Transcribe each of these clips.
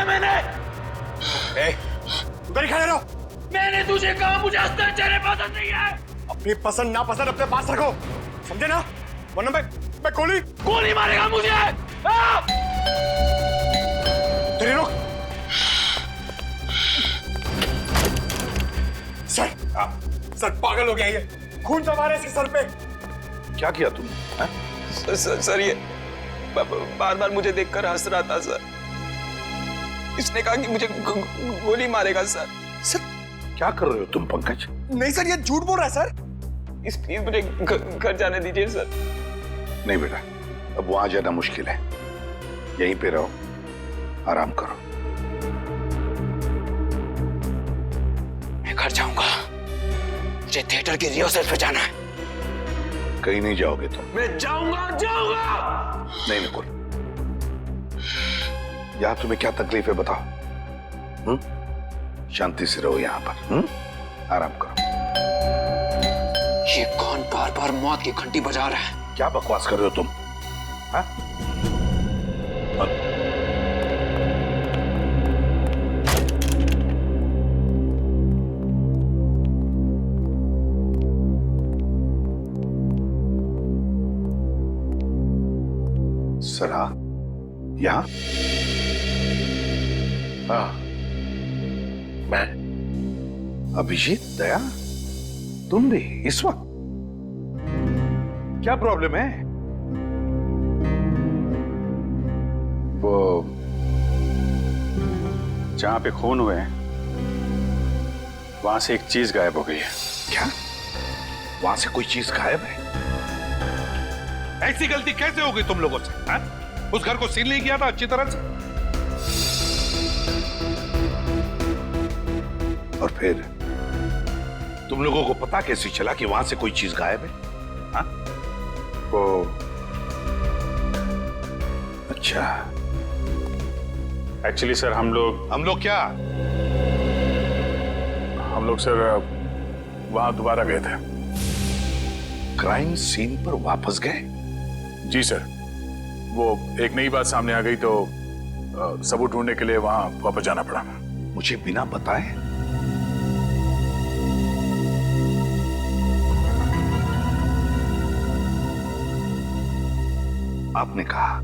है मैंने। उधर ही खड़े रहो। मैंने तुझे कहा मुझे हस्ताक्षर पसंद नहीं है। अपनी पसंद नापसंद अपने पास रखो, समझे ना? वरना मैं गोली मारेगा मुझे। तेरी रुक। सर पागल हो गया ये, खून जमा रहा है इसके सर पे। क्या किया तुमने? सर ये बार बार मुझे देखकर हंस रहा था सर। इसने कहा कि मुझे गोली मारेगा सर। सर क्या कर रहे हो तुम पंकज? नहीं सर, ये झूठ बोल रहा है सर। प्लीज मुझे घर जाने दीजिए सर। नहीं बेटा, अब वहां जाना मुश्किल है, यहीं पे रहो, आराम करो। मैं घर जाऊंगा, मुझे थिएटर की रिहर्सल पे जाना है। कहीं नहीं जाओगे तुम। मैं जाऊंगा। नहीं नकुल, यहां तुम्हें क्या तकलीफ है बताओ? शांति से रहो यहां पर, आराम करो। ये कौन बार बार मौत की घंटी बजा रहा है? क्या बकवास कर रहे हो तुम? हाँ? सरा, यहाँ? हाँ, मैं अभिजीत, दया, तुम भी इस वक्त? क्या प्रॉब्लम है? वो जहां पे खून हुए हैं वहां से एक चीज गायब हो गई है। क्या? वहां से कोई चीज गायब है? ऐसी गलती कैसे हो गई तुम लोगों से? हा? उस घर को सील नहीं किया था अच्छी तरह से? और फिर तुम लोगों को पता कैसे चला कि वहां से कोई चीज गायब है? हा? वो अच्छा, एक्चुअली सर हम लोग क्या? हम लोग सर वहां दोबारा गए थे। क्राइम सीन पर वापस गए? जी सर, वो एक नई बात सामने आ गई तो सबूत ढूंढने के लिए वहां वापस जाना पड़ा। मुझे बिना बताए? आपने कहा,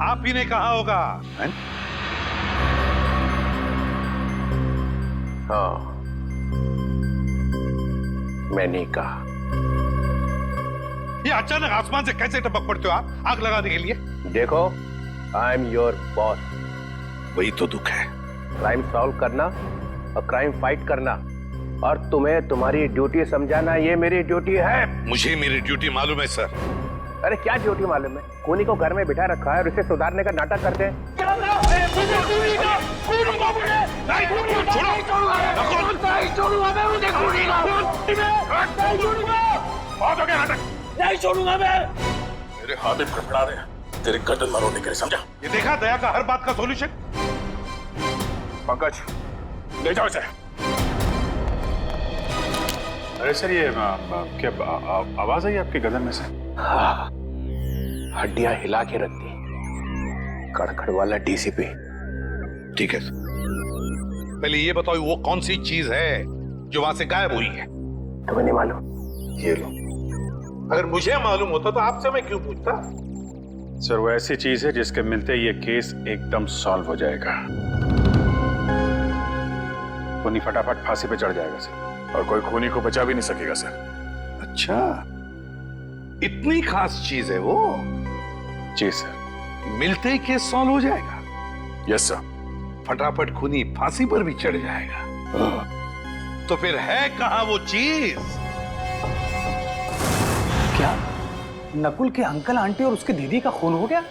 आप ही ने कहा होगा, है? हाँ, मैंने कहा। ये अचानक आसमान से कैसे टपक पड़ते हो आप आग लगाने के लिए? देखो, आई एम योर बॉस। वही तो दुख है। क्राइम सॉल्व करना और क्राइम फाइट करना, और तुम्हें तुम्हारी ड्यूटी समझाना, ये मेरी ड्यूटी है। मुझे मेरी ड्यूटी मालूम है सर। अरे क्या ड्यूटी मालूम है? खूनी को घर में बिठा रखा है और उसे सुधारने का नाटक करते हैं। नहीं छोड़ूंगा मैं। मेरे हाथ भी फड़फड़ा रहे हैं तेरे गर्दन मरोड़ने के लिए, समझा? ये देखा दया का हर बात का सॉल्यूशन। पंकज ले जाओ इसे। अरे सर ये क्या आवाज आई आपके गर्दन में से? हाँ, हड्डियां हिला के रख दी। कड़कड़ वाला डीसीपी। ठीक है, पहले ये बताओ वो कौन सी चीज है जो वहां से गायब हुई है? तुम्हें नहीं मालूम? ये लो। अगर मुझे मालूम होता तो आपसे मैं क्यों पूछता? सर वो ऐसी चीज है जिसके मिलते ये केस एकदम सॉल्व हो जाएगा। खूनी फटाफट फांसी पे चढ़ जाएगा सर, और कोई खूनी को बचा भी नहीं सकेगा सर। अच्छा, इतनी खास चीज है वो? जी सर। मिलते ही केस सॉल्व हो जाएगा? Yes sir. फटाफट खूनी फांसी पर भी चढ़ जाएगा। तो फिर है कहां वो चीज? क्या नकुल के अंकल आंटी और उसके दीदी का खून हो गया?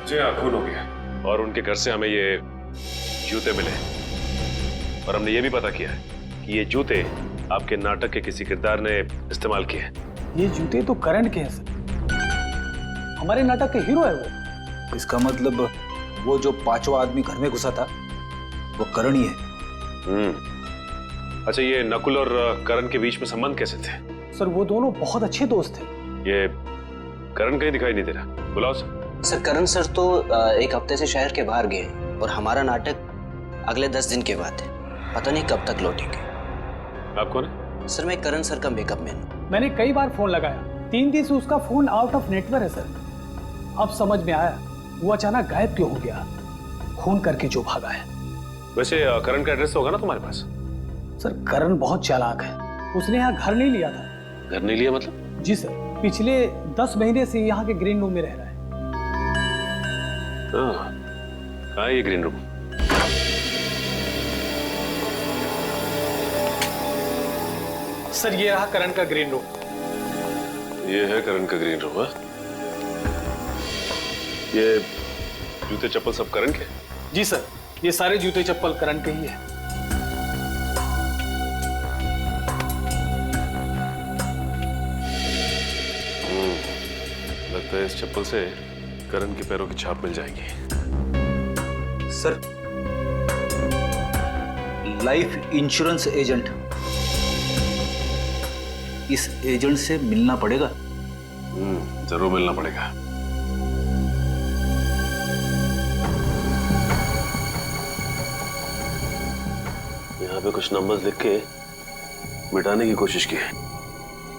जी हाँ, खून हो गया, और उनके घर से हमें ये जूते मिले, और हमने ये भी पता किया कि ये जूते आपके नाटक के किसी किरदार ने इस्तेमाल किए। ये जूते तो करण के हैं सर, हमारे नाटक के हीरो है वो। इसका मतलब वो जो पांचवा आदमी घर में घुसा था वो करण ही है। अच्छा, ये नकुल और करण के बीच में संबंध कैसे थे? सर वो दोनों बहुत अच्छे दोस्त थे। ये करण कहीं दिखाई नहीं दे रहा, बुलाओ सर। सर करण सर तो एक हफ्ते से शहर के बाहर गए और हमारा नाटक अगले 10 दिन के बाद है, पता नहीं कब तक लौटेंगे। आप कौन है? सर मैं करण सर का मेकअप मैन हूँ। मैंने कई बार फोन लगाया, 3 दिन से उसका फोन आउट ऑफ नेटवर्क है सर। अब समझ में आया वो अचानक गायब क्यों हो गया, खून करके जो भागा है। वैसे करण का एड्रेस होगा ना तुम्हारे पास? सर करण बहुत चालाक है, उसने यहाँ घर नहीं लिया था। घर नहीं लिया मतलब? जी सर, पिछले 10 महीने से यहाँ के ग्रीन रूम में रह रहा है। हाँ, कहाँ है ये ग्रीन रूम? सर ये रहा करण का ग्रीन रूम। ये है करण का ग्रीन रूम। ये जूते चप्पल सब करण के? जी सर, ये सारे जूते चप्पल करण के ही है। लगता है इस चप्पल से करण के पैरों की छाप मिल जाएगी। सर, लाइफ इंश्योरेंस एजेंट, इस एजेंट से मिलना पड़ेगा। जरूर मिलना पड़ेगा। यहाँ पे कुछ नंबर्स लिख के मिटाने की कोशिश की है।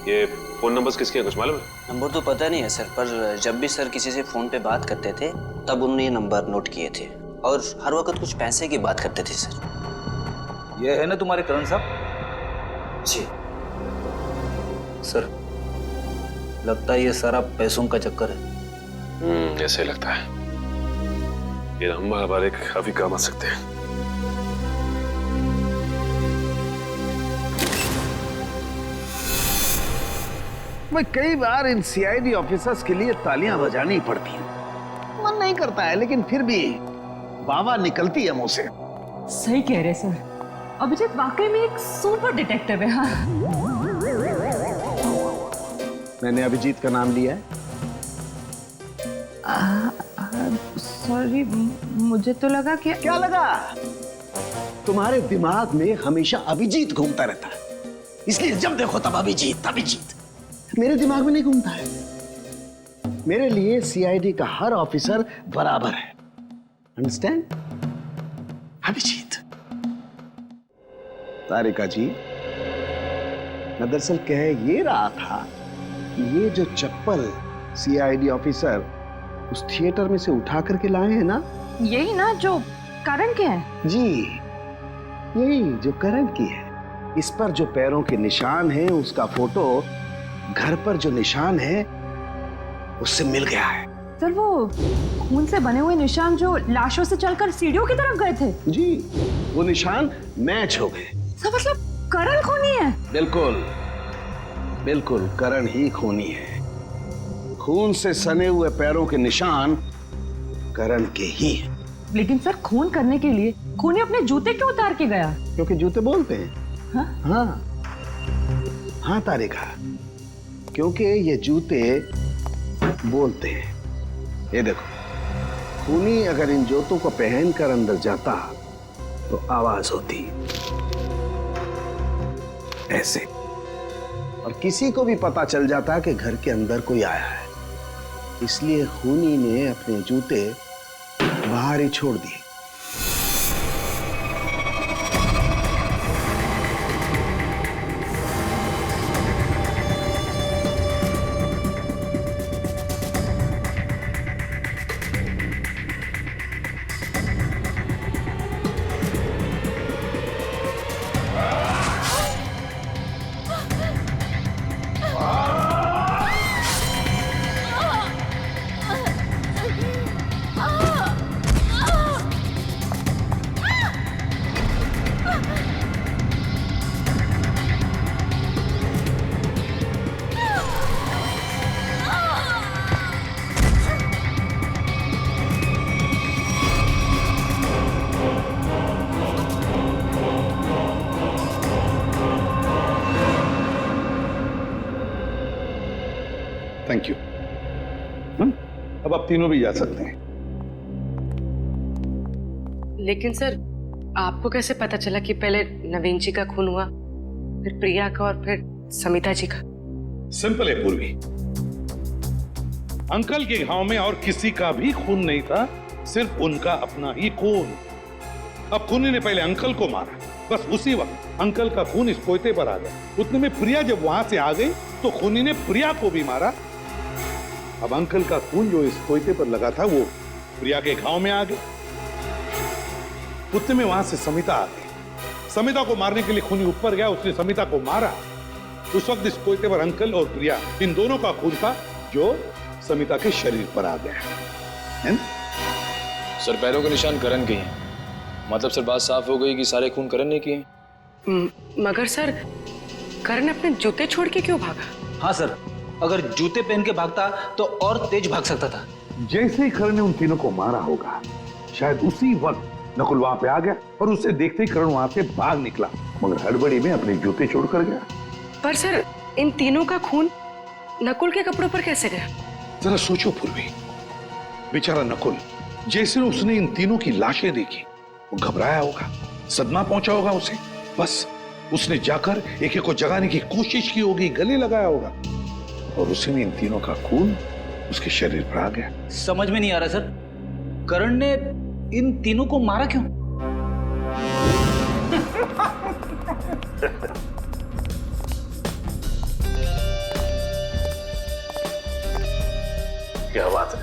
ये फोन नंबर्स किसके हैं, कुछ मालूम है? नंबर तो पता नहीं है सर, पर जब भी सर किसी से फोन पे बात करते थे तब उन्होंने ये नंबर नोट किए थे और हर वक्त कुछ पैसे की बात करते थे सर। ये है ना तुम्हारे करण साहब? जी सर, लगता है ये सारा पैसों का चक्कर है। ऐसे लगता है। ये नंबर हमारे काफी काम आ सकते हैं। मैं कई बार इन सीआईडी ऑफिसर्स के लिए तालियां बजानी पड़ती हैं। मन नहीं करता है, लेकिन फिर भी बाबा निकलती है मुंह से। सही कह रहे सर, अभिजीत वाकई में एक सुपर डिटेक्टिव है। हाँ, मैंने अभिजीत का नाम लिया है। सॉरी, मुझे तो लगा कि क्या लगा? तुम्हारे दिमाग में हमेशा अभिजीत घूमता रहता है, इसलिए जब देखो तब अभिजीत अभिजीत। मेरे दिमाग में नहीं घूमता है। मेरे लिए सीआईडी का हर ऑफिसर बराबर है। अंडरस्टैंड? अभिजीत। तारिका जी, मैं दरअसल कह ये रहा था कि ये जो चप्पल सीआईडी ऑफिसर उस थिएटर में से उठा करके लाए हैं ना, यही ना जो करण के हैं? जी, यही जो करण की है। इस पर जो पैरों के निशान हैं, उसका फोटो घर पर जो निशान है उससे मिल गया है। सर वो खून से बने हुए निशान जो लाशों से चलकर सीढ़ियों की तरफ गए थे? जी, वो निशान मैच हो गए। सर मतलब करण खूनी है? बिल्कुल बिल्कुल, करण ही खूनी है। खून से सने हुए पैरों के निशान करण के ही हैं। लेकिन सर खून करने के लिए खूनी अपने जूते क्यों उतार के गया? क्योंकि जूते बोलते हैं। हाँ? हाँ हाँ तारिका, क्योंकि ये जूते बोलते हैं। ये देखो, खूनी अगर इन जूतों को पहनकर अंदर जाता तो आवाज होती ऐसे, और किसी को भी पता चल जाता कि घर के अंदर कोई आया है। इसलिए खूनी ने अपने जूते बाहर ही छोड़ दिए। Thank you. अब आप तीनों भी जा सकते हैं। लेकिन सर आपको कैसे पता चला कि पहले नवीन जी का खून हुआ, फिर प्रिया का और फिर समिता जी का? सिंपल है पूर्वी, अंकल के घाव में और किसी का भी खून नहीं था, सिर्फ उनका अपना ही खून। अब खूनी ने पहले अंकल को मारा, बस उसी वक्त अंकल का खून इस कोयते पर आ गया। उतने में प्रिया जब वहां से आ गई तो खूनी ने प्रिया को भी मारा। अब अंकल का खून जो इस कोयते पर लगा था वो प्रिया के घाव में आ गया। उतने में वहां से समिता आ गई। समिता को मारने के लिए खूनी ऊपर गया, उसने समिता को मारा। उस वक्त इस कोयते पर अंकल और प्रिया इन दोनों का खून था जो समिता के शरीर पर आ गया है। सर पैरों के निशान करण के हैं, मतलब सर बात साफ हो गई कि सारे खून करण ने किए। मगर सर करण अपने जूते छोड़ के क्यों भागा? हाँ सर, अगर जूते पहन के भागता तो और तेज भाग सकता था। जैसे ही करण ने उन तीनों को मारा होगा, शायद उसी वक्त नकुल वहां पे आ गया और उसे देखते ही करण वहां से भाग निकला, मगर हड़बड़ी में अपने जूते छोड़कर गया। पर सर इन तीनों का खून नकुल के कपड़ों पर कैसे गया? जरा सोचो पूर्वी, बेचारा नकुल, जैसे उसने इन तीनों की लाशें देखी वो घबराया होगा, सदमा पहुंचा होगा उसे। बस उसने जाकर एक एक को जगाने की कोशिश की होगी, गले लगाया होगा और उसी में इन तीनों का खून उसके शरीर पर आ गया। समझ में नहीं आ रहा सर, करण ने इन तीनों को मारा क्यों? क्या बात है?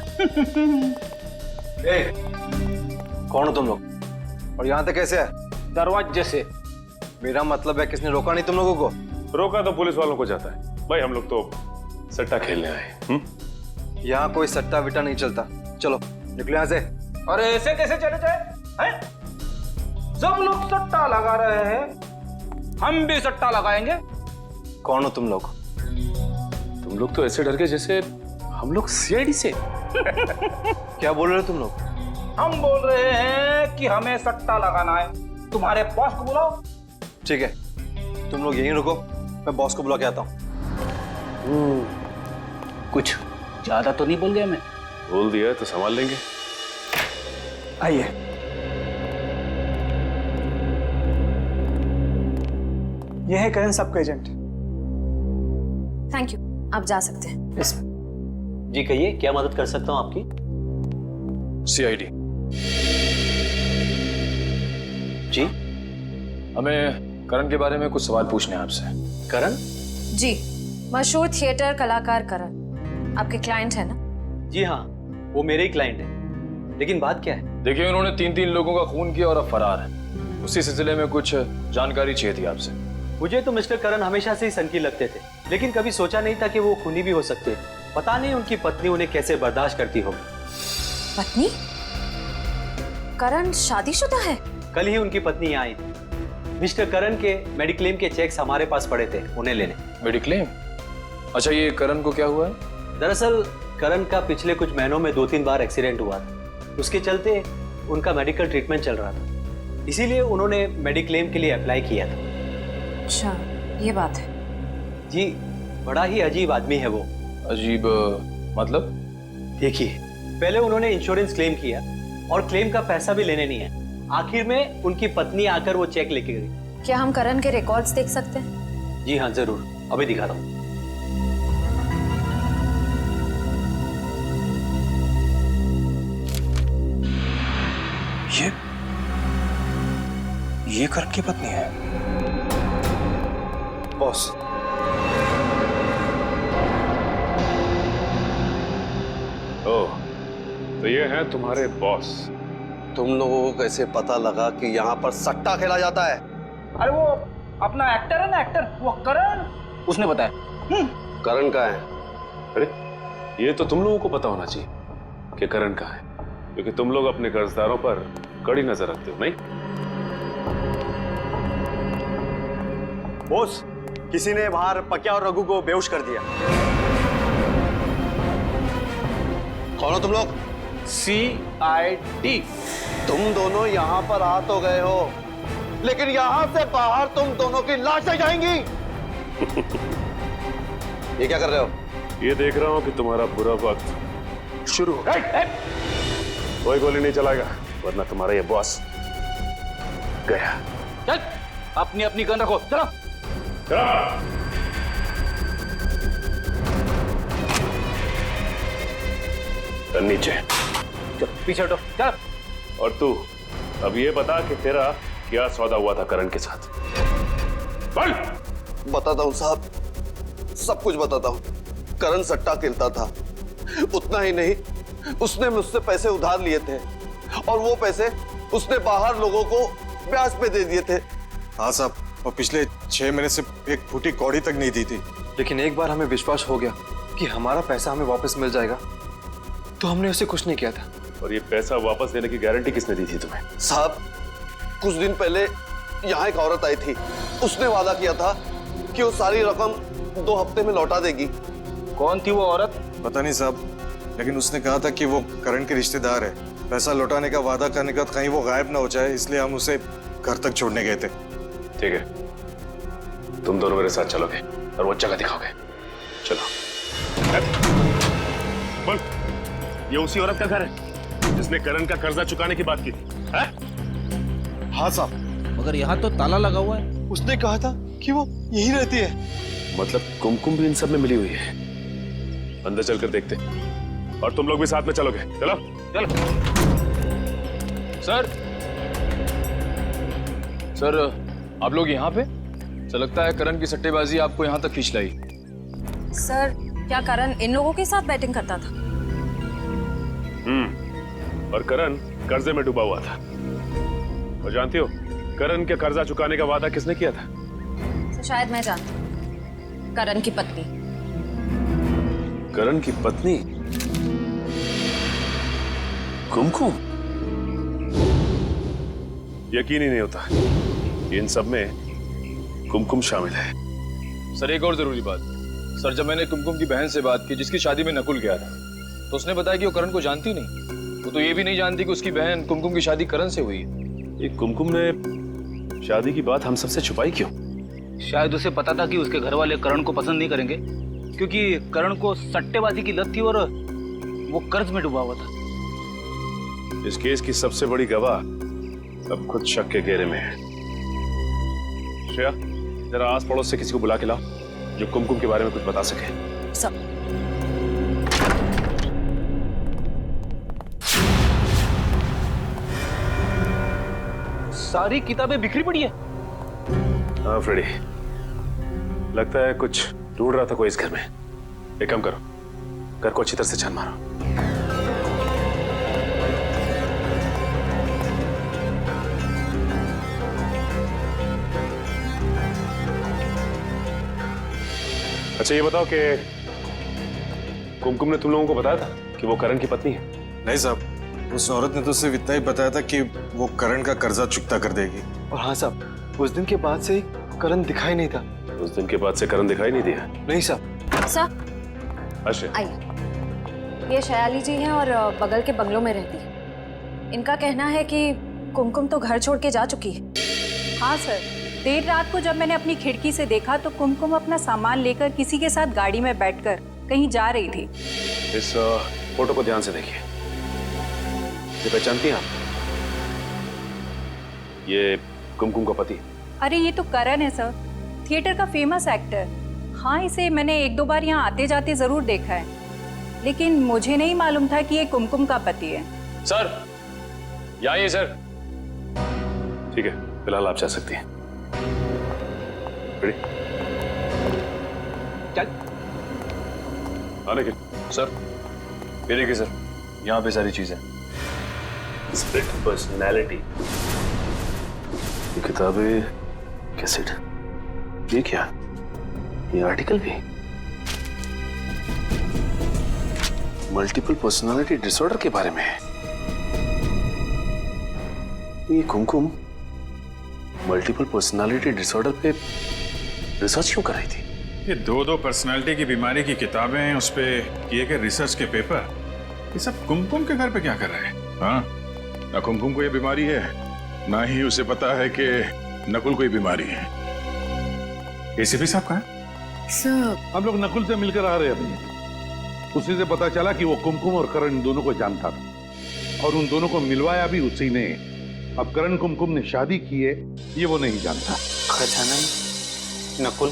कौन हो तुम लोग और यहाँ तक कैसे है? दरवाजे से। मेरा मतलब है किसने रोका नहीं तुम लोगों को? रोका तो पुलिस वालों को जाता है भाई, हम लोग तो सट्टा खेलने आए। यहाँ कोई सट्टा विट्टा नहीं चलता, चलो निकलो यहाँ से। अरे ऐसे कैसे चले जाए हैं? सब लोग सट्टा लगा रहे हैं, हम भी सट्टा लगाएंगे। कौन हो तुम लोग? तुम लोग तो ऐसे डर गए जैसे हम लोग सीआईडी से। क्या बोल रहे हो तुम लोग? हम बोल रहे हैं कि हमें सट्टा लगाना है, तुम्हारे बॉस को बुलाओ। ठीक है, तुम लोग यहीं रुको, मैं बॉस को बुला के आता हूँ। कुछ ज्यादा तो नहीं बोल गया मैं? बोल दिया तो संभाल लेंगे। आइए। यह है करण सबका एजेंट। थैंक यू, आप जा सकते हैं। जी कहिए, क्या मदद कर सकता हूं आपकी? सीआईडी जी, हमें करण के बारे में कुछ सवाल पूछने हैं आपसे। करण? जी, मशहूर थिएटर कलाकार करण आपके क्लाइंट है ना? जी हाँ, वो मेरे ही क्लाइंट है। लेकिन बात क्या है? देखिए, उन्होंने 3 लोगों का खून किया और अब फरार है। उसी सिलसिले में कुछ जानकारी चाहिए थी आपसे। मुझे तो मिस्टर करण हमेशा से ही सनकी लगते थे, लेकिन कभी सोचा नहीं था कि वो खूनी भी हो सकते हैं। पता नहीं उनकी पत्नी उन्हें कैसे बर्दाश्त करती होगी। पत्नी? करण शादीशुदा है? कल ही उनकी पत्नी यहाँ आई थी। मिस्टर करण के मेडिक्लेम के चेक्स हमारे पास पड़े थे, उन्हें लेने। मेडिक्लेम? अच्छा, ये करण को क्या हुआ है? दरअसल करण का पिछले कुछ महीनों में 2-3 बार एक्सीडेंट हुआ था, उसके चलते उनका मेडिकल ट्रीटमेंट चल रहा था, इसीलिए उन्होंने मेडिक्लेम के लिए अप्लाई किया था। अच्छा, ये बात है। जी, बड़ा ही अजीब आदमी है वो। अजीब मतलब? देखिए, पहले उन्होंने इंश्योरेंस क्लेम किया और क्लेम का पैसा भी लेने नहीं है। आखिर में उनकी पत्नी आकर वो चेक लेके गई। क्या हम करण के रिकॉर्ड्स देख सकते हैं? जी हाँ, जरूर, अभी दिखाता हूँ। ये करण की पत्नी है। बॉस, ओह, तो ये हैं तुम्हारे बॉस। तुम लोगों को कैसे पता लगा कि यहाँ पर सट्टा खेला जाता है? अरे वो अपना एक्टर है ना, एक्टर, वो करण, उसने बताया। करण का है? अरे ये तो तुम लोगों को पता होना चाहिए कि करण का है, क्योंकि तुम लोग अपने कर्जदारों पर कड़ी नजर रखते हो, नहीं? बॉस, किसी ने बाहर पक्या और रघु को बेहोश कर दिया। कौन हो तुम लोग? CID। तुम दोनों यहाँ पर आ तो गए हो, लेकिन यहाँ से बाहर तुम दोनों की लाशें जाएंगी। ये क्या कर रहे हो? ये देख रहा हूँ कि तुम्हारा बुरा वक्त शुरू हो गया। कोई गोली नहीं चलाएगा, वरना तुम्हारा ये बॉस गया। चल, अपनी अपनी गन रखो, चलो। नीचे चल, पीछे हटो, चल। और तू अब ये बता कि तेरा क्या सौदा हुआ था करण के साथ? बोल। बताता हूँ साहब, सब कुछ बताता हूँ। करण सट्टा खेलता था, उतना ही नहीं, उसने मुझसे पैसे उधार लिए थे और वो पैसे उसने बाहर लोगों को ब्याज पे दे दिए थे। हाँ साहब, और पिछले 6 महीने से एक फूटी कौड़ी तक नहीं दी थी। लेकिन एक बार हमें विश्वास हो गया कि हमारा पैसा हमें वापस मिल जाएगा, तो हमने उसे कुछ नहीं किया था। और ये पैसा वापस देने की गारंटी किसने दी थी तुम्हें? साहब, कुछ दिन पहले यहाँ एक औरत आई थी, उसने वादा किया था कि वो सारी रकम 2 हफ्ते में लौटा देगी। कौन थी वो औरत? पता नहीं साहब, लेकिन उसने कहा था कि वो करण के रिश्तेदार है। पैसा लौटाने का वादा करने के बाद कहीं वो गायब ना हो जाए, इसलिए हम उसे घर तक छोड़ने गए थे। ठीक है, तुम दोनों मेरे साथ चलोगे और वो जगह दिखाओगे। चलो। बोल, ये उसी औरत का घर है जिसने करण का कर्जा चुकाने की बात की थी? है? हाँ साहब, मगर यहाँ तो ताला लगा हुआ है। उसने कहा था कि वो यहीं रहती है। मतलब कुमकुम भी इन सब में मिली हुई है। अंदर चलकर देखते, और तुम लोग भी साथ में चलोगे। चलो चलो। सर, आप लोग यहाँ पे? तो लगता है करण की सट्टेबाजी आपको यहाँ तक खींच लाई। सर, क्या करण इन लोगों के साथ बैटिंग करता था? और करण कर्जे में डूबा हुआ था। और जानती हो करण के कर्जा चुकाने का वादा किसने किया था? तो शायद मैं जानती हूँ, करण की पत्नी। करण की पत्नी कुमकुम? यकीन ही नहीं होता इन सब में कुमकुम शामिल है। सर, एक और जरूरी बात। सर, जब मैंने कुमकुम की बहन से बात की जिसकी शादी में नकुल गया था, तो उसने बताया कि वो करण को जानती नहीं। वो तो ये भी नहीं जानती कि उसकी बहन कुमकुम की शादी करण से हुई है। ये कुमकुम ने शादी की बात हम सबसे छुपाई क्यों? शायद उसे पता था कि उसके घर वाले करण को पसंद नहीं करेंगे, क्योंकि करण को सट्टेबाजी की लत थी और वो कर्ज में डूबा हुआ था। इस केस की सबसे बड़ी गवाह अब खुद शक के घेरे में है। श्रेया, जरा आस पड़ोस से किसी को बुला के लाओ जो कुमकुम के बारे में कुछ बता सके। सब सारी किताबें बिखरी पड़ी है। हाँ फ्रेडी, लगता है कुछ ढूंढ रहा था कोई इस घर में। एक काम करो, घर को अच्छी तरह से छान मारो। अच्छा ये बताओ कि कुमकुम ने तुम लोगों को बताया था कि वो करण की पत्नी है? नहीं साहब, उस औरत ने तो सिर्फ इतना ही बताया था कि वो करण का कर्जा चुकता कर देगी। और हाँ साहब, उस दिन के बाद से करण दिखाई नहीं था। उस दिन के बाद से करण दिखाई नहीं दिया? नहीं साहब। सर, अच्छा, आइए। ये शयाली जी हैं और बगल के बंगलों में रहती है। इनका कहना है कि कुमकुम तो घर छोड़ के जा चुकी है। हाँ सर, देर रात को जब मैंने अपनी खिड़की से देखा तो कुमकुम अपना सामान लेकर किसी के साथ गाड़ी में बैठकर कहीं जा रही थी। इस फोटो को ध्यान से देखिए। ये पहचानती हैं आप? ये कुमकुम का पति। अरे ये तो करण है सर, थिएटर का फेमस एक्टर। हाँ, इसे मैंने 1-2 बार यहाँ आते जाते जरूर देखा है, लेकिन मुझे नहीं मालूम था कि ये कुमकुम का पति है। सर, यहाँ आइए सर। ठीक है, फिलहाल आप जा सकती हैं। चल। आने के सर, ये देखिए सर, यहाँ पे सारी चीजें। स्प्लिट पर्सनैलिटी, ये किताबें, कैसेट, ये क्या? ये आर्टिकल भी? मल्टीपल पर्सनालिटी डिसऑर्डर के बारे में है। ये कुमकुम मल्टीपल पर्सनालिटी डिसऑर्डर पे रिसर्च क्यों कर रही थी? ये 2 पर्सनालिटी की बीमारी की किताबें, उस पे किए गए रिसर्च के पेपर, ये सब कुमकुम के घर पे क्या कर रहे हैं? हाँ, ना कुमकुम को ये बीमारी है, ना ही उसे पता है कि नकुल को ये बीमारी है। एसीपी साहब कहाँ हैं? सर, हम लोग नकुल से मिलकर आ रहे हैं अभी। उसी से पता चला कि वो कुमकुम और करण इन दोनों को जानता था और उन दोनों को मिलवाया भी उसी ने। अब करण कुमकुम ने शादी की है, ये वो नहीं जानता। गजानन, नकुल,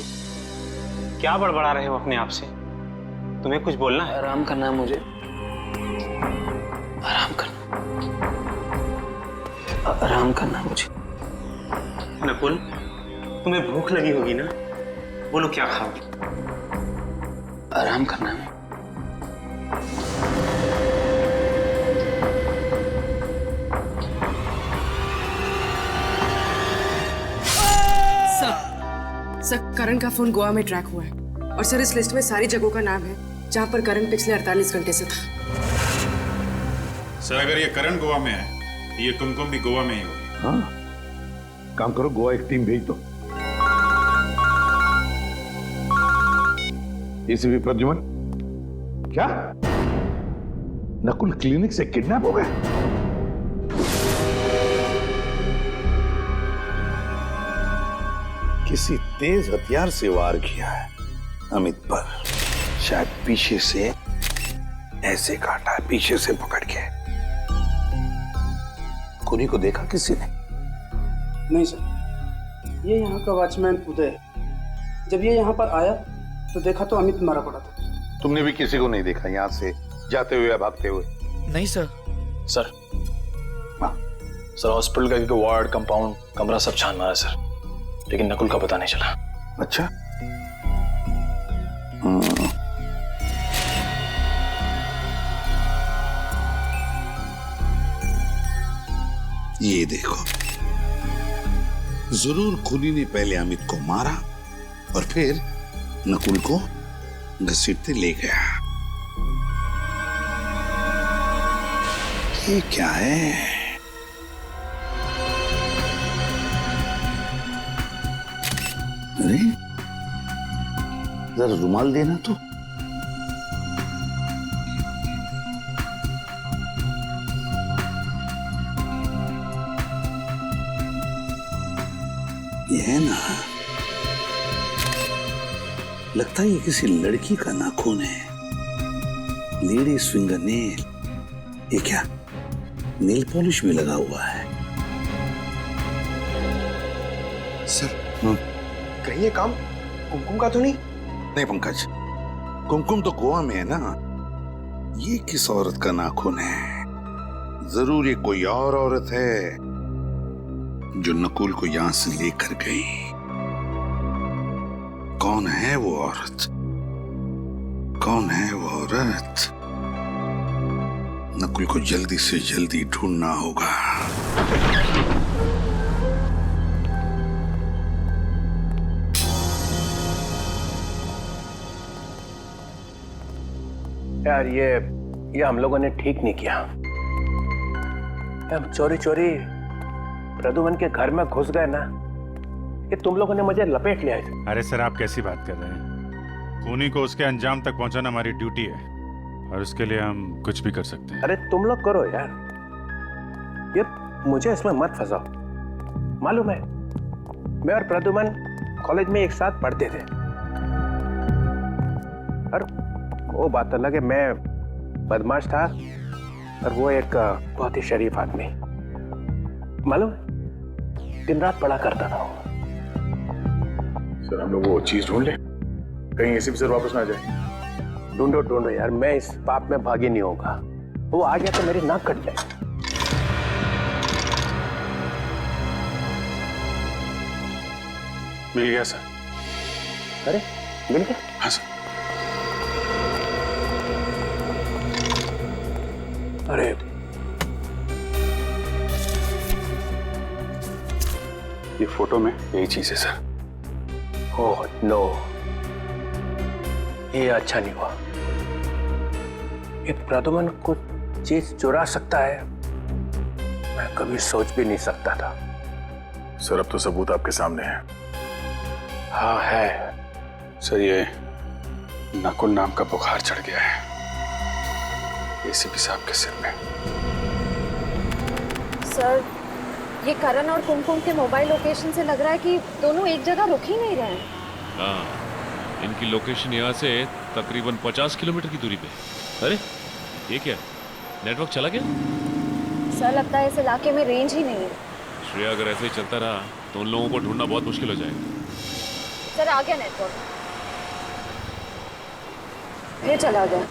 क्या बड़बड़ा रहे हो अपने आप से? तुम्हें कुछ बोलना है? आराम करना है मुझे। आराम करना। आराम करना मुझे। नकुल, तुम्हें भूख लगी होगी ना? बोलो क्या खाओगे? आराम करना है। सर, करण का फोन गोवा में ट्रैक हुआ है और सर इस लिस्ट में सारी जगहों का नाम है जहां पर करण पिछले 48 घंटे से था। सर अगर ये करण गोवा में है, ये कुमकुम भी गोवा में ही होगी। हाँ, काम करो, गोवा एक टीम भेज दो। एसीपी प्रद्युमन, क्या नकुल क्लिनिक से किडनैप हो गए? किसी तेज हथियार से वार किया है अमित पर। शायद पीछे से ऐसे काटा है, पीछे से पकड़ के। खूनी को देखा किसी ने? नहीं सर, ये यहाँ का वॉचमैन उदय है। जब ये यहाँ पर आया तो देखा तो अमित मारा पड़ा था। तुमने भी किसी को नहीं देखा यहाँ से जाते हुए या भागते हुए? नहीं सर। सर, सर हॉस्पिटल का एक वार्ड, कंपाउंड, कमरा सब छान मारा सर, लेकिन नकुल का पता नहीं चला। अच्छा, ये देखो, जरूर खूनी ने पहले अमित को मारा और फिर नकुल को घसीटते ले गया। ये क्या है? अरे जरा रुमाल देना तो। ये है ना, लगता है ये किसी लड़की का नाखून है। Ladies finger nail. ये क्या, नेल पॉलिश भी लगा हुआ है? सर, कहीं ये काम कुमकुम का तो नहीं? नहीं पंकज, कुमकुम तो गोवा में है ना। ये किस औरत का नाखून है? जरूर ये कोई और औरत है जो नकुल को यहां से लेकर गई। कौन है वो औरत? कौन है वो औरत? नकुल को जल्दी से जल्दी ढूंढना होगा। यार ये हम लोगों ने ठीक नहीं किया। हम चोरी चोरी प्रद्युमन के घर में घुस गए ना, ये तुम लोगों ने मुझे लपेट लिया है। अरे सर, आप कैसी बात कर रहे हैं? खूनी को उसके अंजाम तक पहुंचाना हमारी ड्यूटी है और उसके लिए हम कुछ भी कर सकते हैं। अरे तुम लोग करो यार, ये मुझे इसमें मत फंसाओ। मालूम है, मैं और प्रद्युमन कॉलेज में एक साथ पढ़ते थे और वो बात अलग है, मैं बदमाश था और वो एक बहुत ही शरीफ आदमी। मालूम है, दिन रात पढ़ा करता था। सर हम लोग वो चीज ढूंढ ले, कहीं एसीपी सर वापस ना जाए। ढूंढो ढूंढो यार, मैं इस पाप में भागी नहीं होगा। वो आ गया तो मेरी नाक कट जाए। मिल गया सर। अरे मिल गया? हाँ सर। अरे ये फोटो में यही चीज है सर। ओह नो, ये अच्छा नहीं हुआ। ये प्रद्युमन कुछ चीज चुरा सकता है, मैं कभी सोच भी नहीं सकता था। सर अब तो सबूत आपके सामने है। हाँ है सर, ये नकुल नाम का बुखार चढ़ गया है एसीपी साहब के सिर में। सर, ये करण और कुमकुम के मोबाइल लोकेशन से लग रहा है कि दोनों एक जगह रुक ही नहीं रहे हैं। हाँ, इनकी लोकेशन यहाँ से तकरीबन 50 किलोमीटर की दूरी पे। अरे ये क्या, नेटवर्क चला गया? सर लगता है इस इलाके में रेंज ही नहीं है। श्रेया, अगर ऐसे ही चलता रहा तो उन लोगों को ढूंढना बहुत मुश्किल हो जाएगा। सर आ गया नेटवर्क, ये चला गया।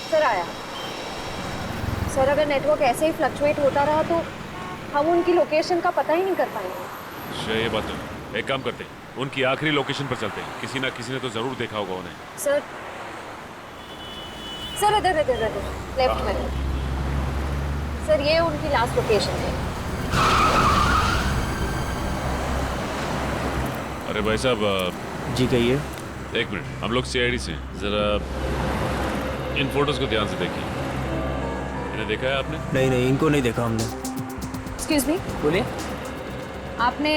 सर आया। सर अगर नेटवर्क ऐसे ही फ्लक्चुएट होता रहा तो हम उनकी लोकेशन का पता ही नहीं कर पाएंगे। ये बात तो, एक काम करते हैं, उनकी आखिरी लोकेशन पर चलते हैं। किसी ना किसी ने तो जरूर देखा होगा उन्हें। सर सर इधर इधर इधर लेफ्ट में सर, ये उनकी लास्ट लोकेशन है। अरे भाई साहब। जी कहिए। एक मिनट, हम लोग सीआईडी से हैं। जरा इन फोटोज को ध्यान से देखिए। इन्हें देखा है आपने? नहीं नहीं, इनको नहीं देखा हमने। एक्सक्यूज मी, बोलिए। आपने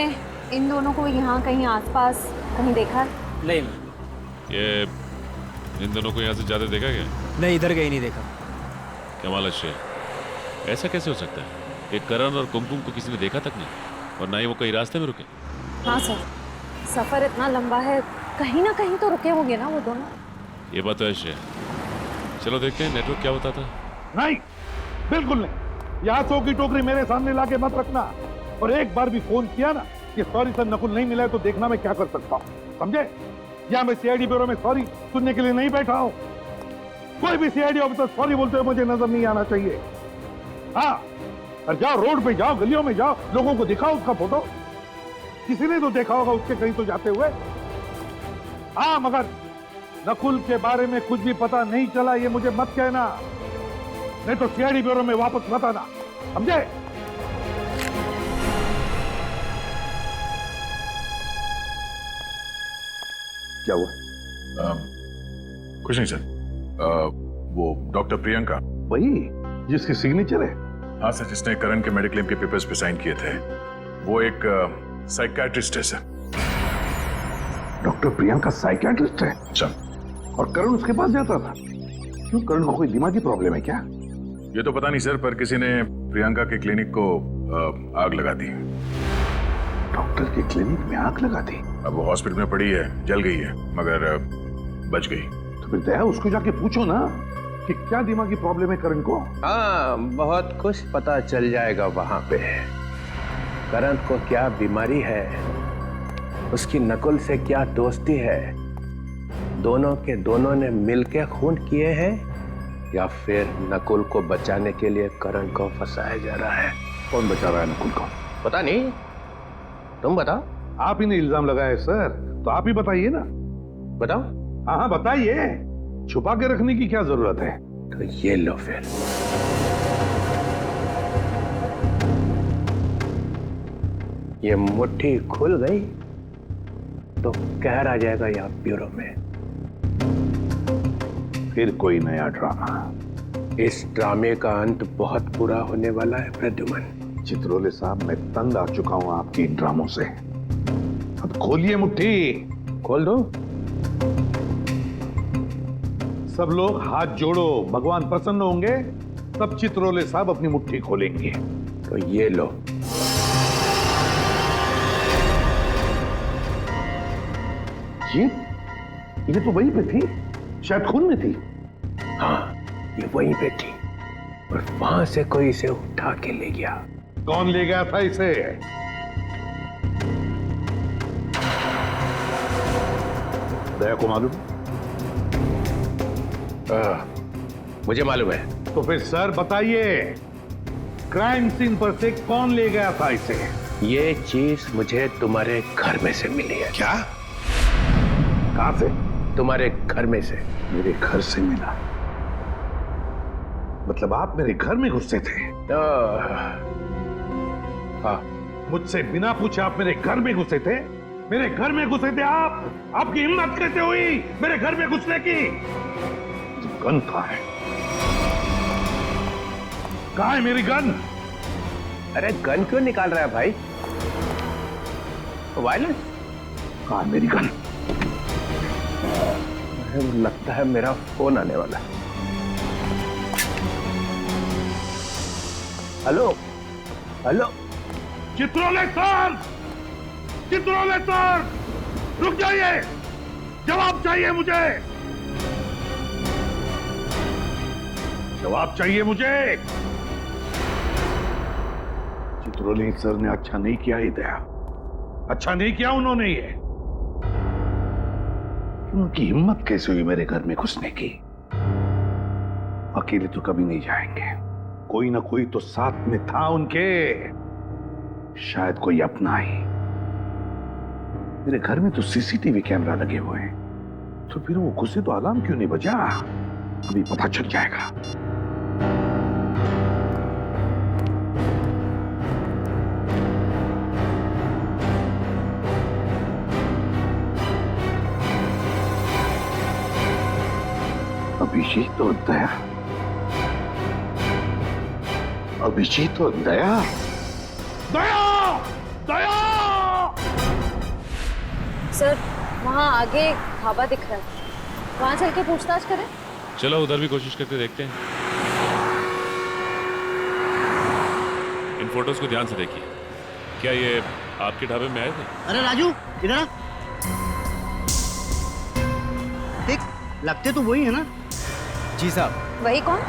इन दोनों को यहाँ कहीं आसपास कहीं देखा? नहीं। ये इन दोनों को यहाँ से ज्यादा देखा क्या? नहीं, इधर कहीं नहीं देखा। कमाल है शेर, ऐसा कैसे हो सकता है? एक करण और कुमकुम को किसी ने देखा तक नहीं, और ना ही वो कहीं रास्ते में रुके। हाँ सर, सफर इतना लंबा है, कहीं ना कहीं तो रुके होंगे ना वो दोनों। ये बात तो है शेर। चलो देखते हैं नेटवर्क क्या बताता है। नहीं, बिल्कुल नहीं। यहाँ 100 की टोकरी मेरे सामने लाके मत रखना। और एक बार भी फोन किया ना कि सॉरी सर नकुल नहीं मिला है, तो देखना मैं क्या कर सकता हूँ, समझे? या मैं सीआईडी ब्यूरो में सॉरी सुनने के लिए नहीं बैठा हूँ। कोई भी सीआईडी ऑफिसर सॉरी बोलते हुए मुझे नजर नहीं आना चाहिए। हाँ, और जाओ रोड पे जाओ, गलियों में जाओ, लोगों को दिखाओ उसका फोटो। किसी ने तो देखा होगा उसके कहीं तो जाते हुए। हाँ, मगर नकुल के बारे में कुछ भी पता नहीं चला ये मुझे मत कहना, नहीं तो सीआईडी ब्यूरो में वापस मत आना, समझे? क्या हुआ? कुछ नहीं सर। वो डॉक्टर प्रियंका, वही जिसकी सिग्नेचर है? हाँ सर, जिसने करण के मेडिक्लेम के पेपर्स पे साइन किए थे। वो एक साइकियाट्रिस्ट है सर। डॉक्टर प्रियंका साइकियाट्रिस्ट है? अच्छा। और करण उसके पास जाता था? क्यों, करण को कोई दिमागी प्रॉब्लम है क्या? ये तो पता नहीं सर, पर किसी ने प्रियंका के क्लिनिक को आग लगा दी। डॉक्टर के क्लिनिक में आग लगा दी? अब वो हॉस्पिटल में पड़ी है, जल गई है, मगर बच गई। तो फिर दया उसको जाके पूछो ना कि क्या दिमागी प्रॉब्लम है करण को। हाँ, बहुत कुछ पता चल जाएगा वहां पे। करण को क्या बीमारी है, उसकी नकुल से क्या दोस्ती है, दोनों के दोनों ने मिलकर खून किए हैं, या फिर नकुल को बचाने के लिए करण को फंसाया जा रहा है। कौन बचा रहा है नकुल को? पता नहीं, तुम बताओ। आप ही ने इल्जाम लगाया सर, तो आप ही बताइए ना। बताओ। हाँ हाँ बताइए, छुपा के रखने की क्या जरूरत है? तो ये लो फिर। ये मुट्ठी खुल गई तो कहर आ जाएगा यहाँ ब्यूरो में। फिर कोई नया ड्रामा। इस ड्रामे का अंत बहुत बुरा होने वाला है प्रद्युमन। चित्रोले साहब, मैं तंग आ चुका हूं आपकी इन ड्रामों से। अब खोलिए मुट्ठी। खोल दो। सब लोग हाथ जोड़ो, भगवान प्रसन्न होंगे तब चित्रोले साहब अपनी मुट्ठी खोलेंगे। तो ये लो। ये तो वहीं पे थी, शायद खून में थी। हाँ, ये वहीं पे थी, और वहां से कोई इसे उठा के ले गया। कौन ले गया था इसे? दया को मालूम? मुझे मालूम है। तो फिर सर बताइए, क्राइम सीन पर से कौन ले गया था इसे? ये चीज मुझे तुम्हारे घर में से मिली है। क्या? कहां से? तुम्हारे घर में से। मेरे घर से मिला? मतलब आप मेरे घर में घुसे थे? हाँ। मुझसे बिना पूछे आप मेरे घर में घुसे थे? मेरे घर में घुसे थे आप? आपकी हिम्मत कैसे हुई मेरे घर में घुसने की? गन कहाँ है? कहाँ है मेरी गन? अरे गन क्यों निकाल रहा है भाई? वायलेंस? कहाँ है मेरी गन? लगता है मेरा फोन आने वाला। Hello hello. Chitrole sir, Chitrole sir, रुक जाइए, जवाब चाहिए मुझे, जवाब चाहिए मुझे। चित्रोले सर ने अच्छा नहीं किया ही दया, अच्छा नहीं किया उन्होंने। ये उनकी हिम्मत कैसे हुई मेरे घर में घुसने की? अकेले तो कभी नहीं जाएंगे, कोई ना कोई तो साथ में था उनके, शायद कोई अपना ही। मेरे घर में तो सीसीटीवी कैमरा लगे हुए हैं, तो फिर वो घुसे तो अलार्म क्यों नहीं बजा? अभी पता चल जाएगा। अभिजीत और दया, अभिजीत और दया, दया, दया। सर वहाँ आगे ढाबा दिख रहा है, वहाँ चल के पूछताछ करें? चलो उधर भी कोशिश करके देखते हैं। इन फोटोज को ध्यान से देखिए। क्या ये आपके ढाबे में आए थे? अरे राजू इधर आ। देख लगते तो वही है ना? जी साहब। वही कौन?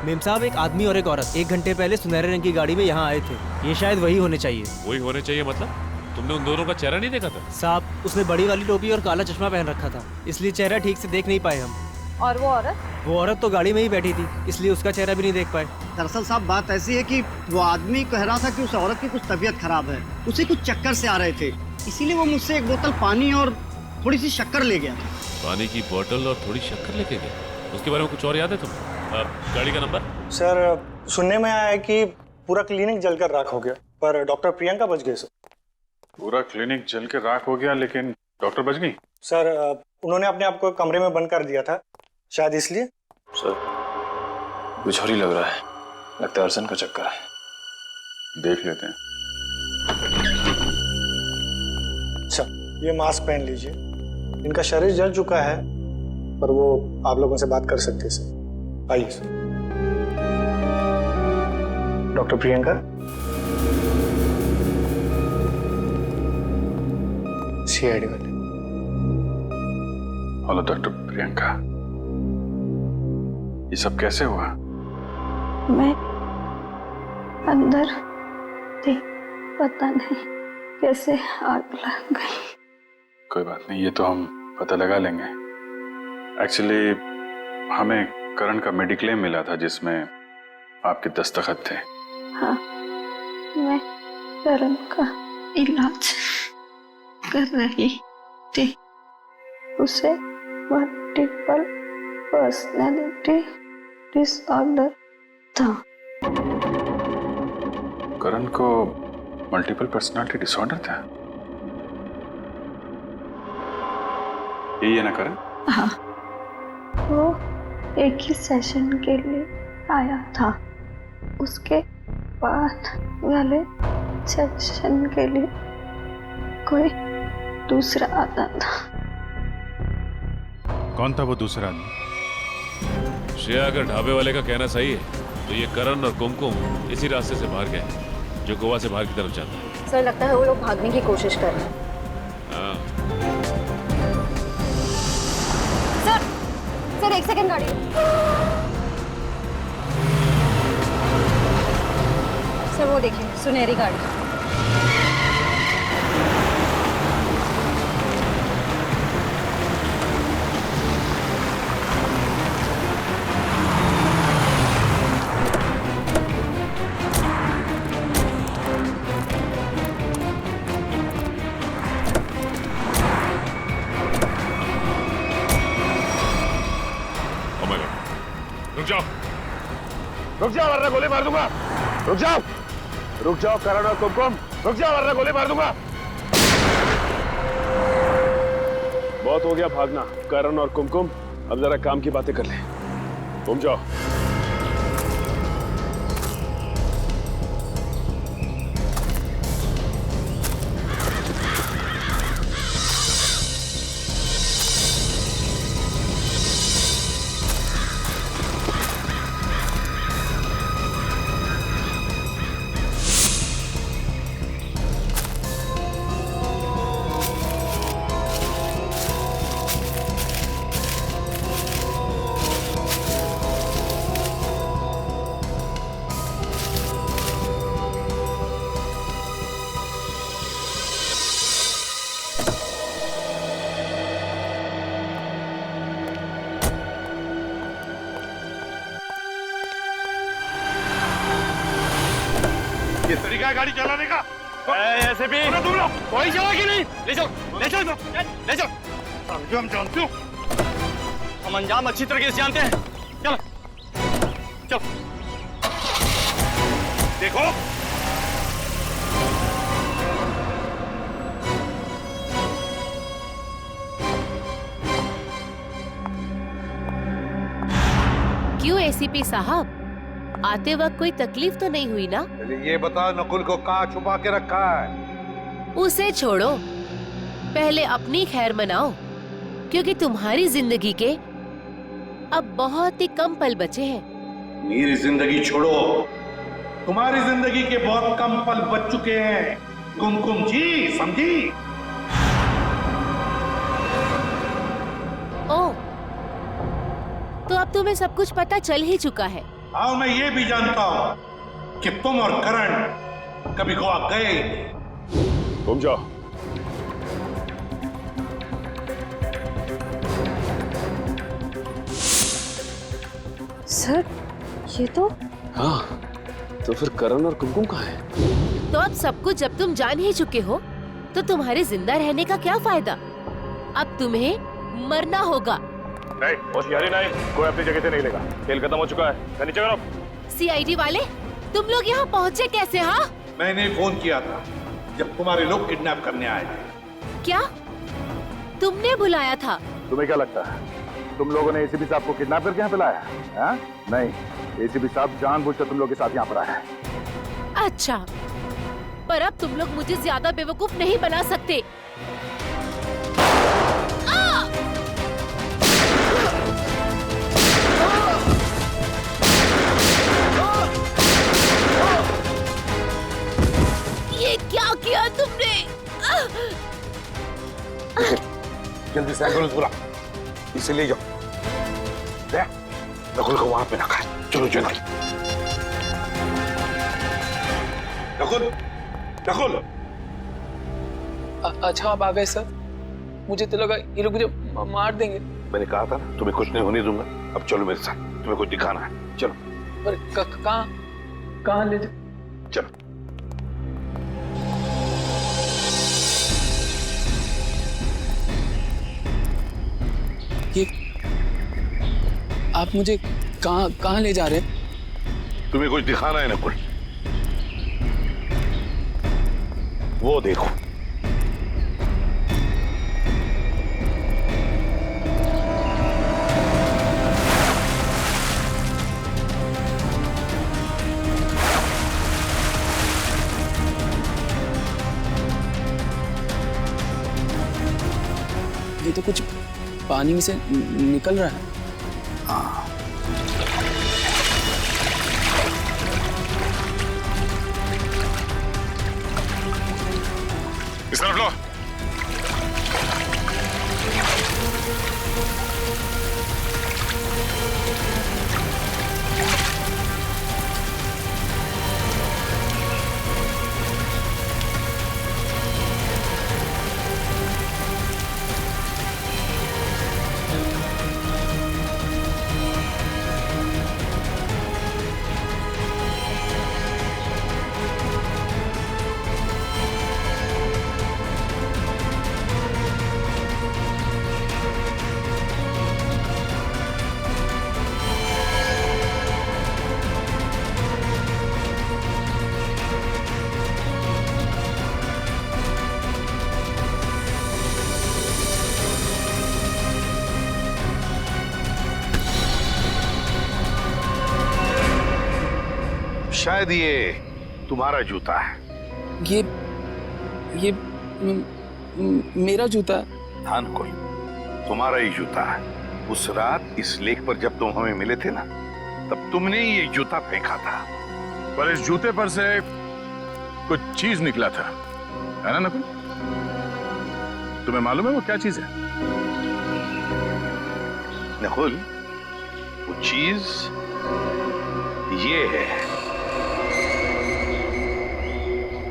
मेम साहब, एक आदमी और एक औरत 1 घंटे पहले सुनहरे रंग की गाड़ी में यहाँ आए थे। ये शायद वही होने चाहिए। वही होने चाहिए मतलब? तुमने उन दोनों का चेहरा नहीं देखा था? साहब उसने बड़ी वाली टोपी और काला चश्मा पहन रखा था, इसलिए चेहरा ठीक से देख नहीं पाए हम। और वो औरत? वो औरत तो गाड़ी में ही बैठी थी, इसलिए उसका चेहरा भी नहीं देख पाए। दरअसल साहब बात ऐसी है कि वो आदमी कह रहा था कि उस औरत की कुछ तबीयत खराब है, उसे कुछ चक्कर से आ रहे थे, इसीलिए वो मुझसे 1 बोतल पानी और थोड़ी सी शक्कर ले गया था। पानी की बोतल और थोड़ी शक्कर लेके गए? उसके बारे में कुछ और याद है तुम्हें? गाड़ी का नंबर? सर सुनने में आया है कि पूरा क्लिनिक जलकर राख हो गया, पर डॉक्टर प्रियंका बच गए। सर पूरा क्लिनिक जल के राख हो गया, लेकिन डॉक्टर बच गई? सर उन्होंने अपने आप को कमरे में बंद कर दिया था, शायद इसलिए। सर कुछ और ही लग रहा है, लगता है अर्सन का चक्कर है। देख लेते हैं। अच्छा ये मास्क पहन लीजिए, इनका शरीर जल चुका है पर वो आप लोगों से बात कर सकते हैं। सर आइए सर। डॉक्टर प्रियंका, सीआईडी वाले। हेलो डॉक्टर प्रियंका, ये सब कैसे हुआ? मैं अंदर थी, पता नहीं कैसे आग लग गई। कोई बात नहीं, ये तो हम पता लगा लेंगे। एक्चुअली हमें करण का मेडिक्लेम मिला था जिसमें आपके दस्तखत थे। हाँ, मैं करण का इलाज कर रही थी। उसे मल्टीपल पर्सनैलिटी डिसऑर्डर था। करण को मल्टीपल पर्सनालिटी डिसऑर्डर था? यही है ना करण? हाँ, वो एक ही सेशन के लिए आया था, उसके बाद वाले सेशन के लिए कोई दूसरा आता था। कौन था वो दूसरा आदमी? श्रेया, अगर ढाबे वाले का कहना सही है तो ये करण और कुमकुम इसी रास्ते से बाहर गए जो गोवा से बाहर की तरफ जाता है। सर लगता है वो लोग भागने की कोशिश कर रहे हैं। हाँ। सर 1 सेकंड गाड़ी। सर वो देखिए सुनहरी गाड़ी। रुक जाओ वरना गोली मार दूंगा। रुक जाओ, रुक जाओ करण और कुमकुम, रुक जाओ वरना गोली मार दूंगा। बहुत हो गया भागना। करण और कुमकुम, अब जरा काम की बातें कर ले। घूम जाओ। ये तरीका है गाड़ी चलाने का? ऐसे भी तुम लोग कोई चला कि नहीं? ले जाओ ले जाओ ले जाओ। हम जानते हो, हम अंजाम अच्छी तरीके से जानते हैं। चलो चलो देखो। क्यों एसीपी साहब, आते वक्त कोई तकलीफ तो नहीं हुई ना? ये बता, नकुल को कहाँ छुपा के रखा है? उसे छोड़ो, पहले अपनी खैर मनाओ, क्योंकि तुम्हारी जिंदगी के अब बहुत ही कम पल बचे हैं। मेरी जिंदगी छोड़ो, तुम्हारी जिंदगी के बहुत कम पल बच चुके हैं कुमकुम जी, समझी? ओह, तो अब तुम्हें सब कुछ पता चल ही चुका है। हाँ, मैं ये भी जानता हूँ कि तुम और करण कभी गोवा गए। तुम जाओ। सर, ये तो हाँ, तो फिर करण और कुमकुम कहाँ है? तो अब सब कुछ जब तुम जान ही चुके हो, तो तुम्हारे जिंदा रहने का क्या फायदा? अब तुम्हें मरना होगा। नहीं, होशियारी नहीं, कोई अपनी जगह से नहीं लेगा। खेल खत्म हो चुका है, नीचे करो। सीआईडी वाले, तुम लोग यहाँ पहुँचे कैसे? हाँ, मैंने फोन किया था जब तुम्हारे लोग किडनैप करने आए थे। क्या तुमने बुलाया था? तुम्हें क्या लगता है तुम लोगों ने एसीपी साहब को किडनैप करके यहाँ पे लाया है? नहीं, एसीपी साहब जानबूझकर तुम लोग के साथ यहाँ पर आया है। अच्छा, पर अब तुम लोग मुझे ज्यादा बेवकूफ नहीं बना सकते। ये क्या किया तुमने? जल्दी से एम्बुलेंस बुला, इसे ले जाओ। नकुल को वहां पे रखा है। चलो चलो। नकुल, नकुल। अच्छा आप आ गए सर, मुझे तो लगा ये लोग मुझे मार देंगे। मैंने कहा था ना, तुम्हें कुछ नहीं होने दूंगा। अब चलो मेरे साथ, तुम्हें कुछ दिखाना है। चलो। पर कहाँ ले जाओ? चलो। ये आप मुझे कहाँ ले जा रहे हैं? तुम्हें कुछ दिखाना है नकुल, वो देखो। ये तो कुछ पानी में से निकल रहा है। हाँ। इस तरफ लो। शायद ये तुम्हारा जूता है। ये मेरा जूता? हाँ नकुल, तुम्हारा ही जूता है। उस रात इस लेक पर जब तुम हमें मिले थे ना, तब तुमने ये जूता फेंका था। पर इस जूते पर से कुछ चीज निकला था, है ना नकुल? तुम्हें मालूम है वो क्या चीज है? नकुल, वो चीज ये है।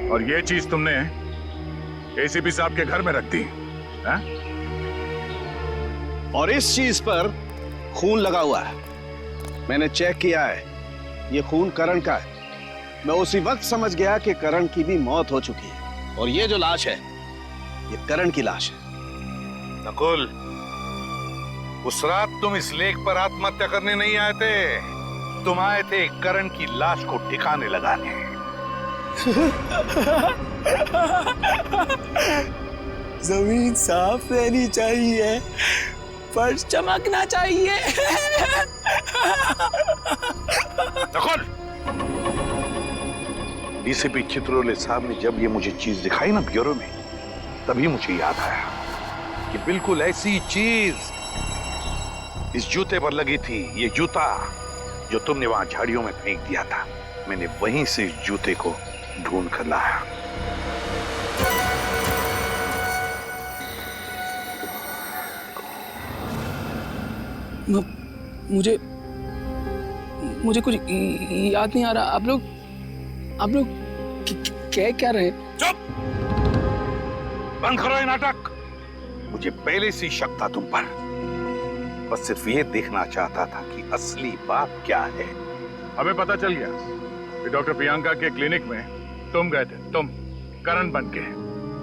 और ये चीज तुमने एसीपी साहब के घर में रख दी, है? और इस चीज पर खून लगा हुआ है। मैंने चेक किया है, ये खून करण का है। मैं उसी वक्त समझ गया कि करण की भी मौत हो चुकी है और ये जो लाश है ये करण की लाश है। नकुल, उस रात तुम इस लेक पर आत्महत्या करने नहीं आए थे, तुम आए थे करण की लाश को ठिकाने लगाने। जमीन साफ रहनी चाहिए, फर्श चमकना चाहिए। नकुल, डीसीपी चित्रोले साहब ने जब ये मुझे चीज दिखाई ना ब्यूरो में, तभी मुझे याद आया कि बिल्कुल ऐसी चीज इस जूते पर लगी थी। ये जूता जो तुमने वहां झाड़ियों में फेंक दिया था, मैंने वहीं से इस जूते को ढूंढ कर लाया। मुझे कुछ याद नहीं आ रहा। आप लोग कह क्या रहे? चुप! बंद करो ये नाटक। मुझे पहले से शक था तुम पर, बस सिर्फ ये देखना चाहता था कि असली बात क्या है। हमें पता चल गया कि डॉक्टर प्रियंका के क्लिनिक में तुम गए थे, तुम करण बन के।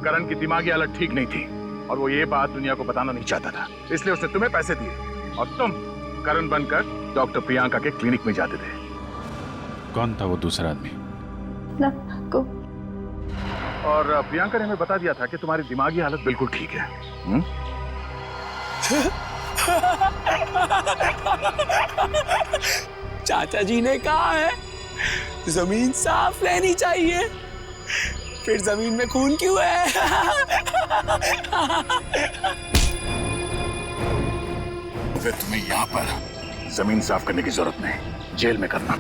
करण की दिमागी हालत ठीक नहीं थी और वो ये बात दुनिया को बताना नहीं चाहता था, इसलिए उसने तुम्हें पैसे दिए और तुम करण बनकर डॉक्टर प्रियंका के क्लिनिक में जाते थे। कौन था वो दूसरा आदमी? और प्रियंका ने हमें बता दिया था कि तुम्हारी दिमागी हालत बिल्कुल ठीक है। चाचा जी ने कहा है जमीन साफ रहनी चाहिए, फिर जमीन में खून क्यों है? फिर तुम्हें यहाँ पर जमीन साफ करने की जरूरत नहीं, जेल में करना।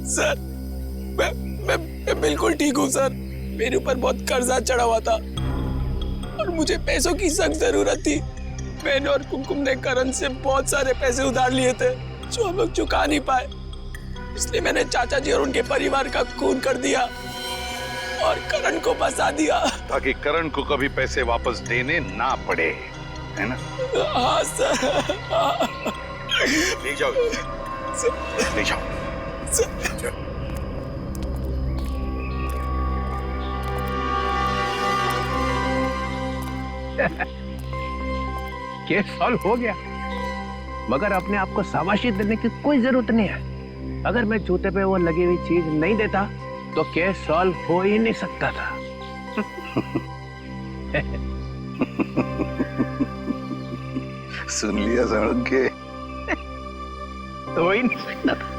सर, मैं बिल्कुल ठीक हूँ सर। मेरे ऊपर बहुत कर्जा चढ़ा हुआ था और मुझे पैसों की सख्त जरूरत थी। मैंने और कुमकुम ने करण से बहुत सारे पैसे उधार लिए थे जो हम लोग चुका नहीं पाए, इसलिए मैंने चाचा जी और उनके परिवार का खून कर दिया और करण को फंसा दिया ताकि करण को कभी पैसे वापस देने ना पड़े, है ना? हाँ सर। ले जाओ, ले जाओ। केस सॉल्व हो गया, मगर अपने आप को शाबाशी देने की कोई जरूरत नहीं है। अगर मैं जूते पे वो लगी हुई चीज नहीं देता तो केस सॉल्व हो ही नहीं सकता था। सुन लिया सड़क के, हो ही नहीं सकता था।